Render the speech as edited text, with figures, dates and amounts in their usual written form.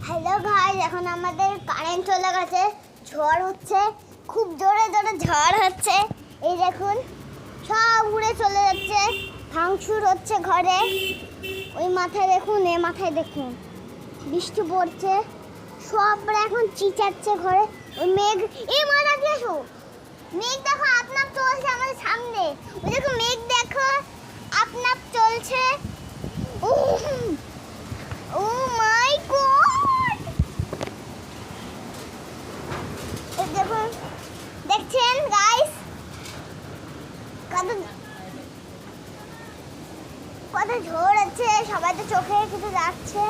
Hello guys, এখন আমাদের current চলে গেছে। ঝড় হচ্ছে, খুব জোরে জোরে ঝড় হচ্ছে। এই দেখুন, সব উড়ে চলে যাচ্ছে, ভাঙচুর হচ্ছে ঘরে। ওই মাথায় দেখুন, এ মাথায় দেখুন, বৃষ্টি পড়ছে, সব এখন চিচাচ্ছে ঘরে। ওই মেঘ, এই মাথা দিয়ে আসো, মেঘ দেখো আপনার চলছে আমাদের সামনে। ওই দেখো মেঘ দেখো আপনার চলছে। ও মাই গড, দেখুন, দেখছেন গাইস, কত কত ঝড় আছে, সবাই তো চোখে কিছু যাচ্ছে।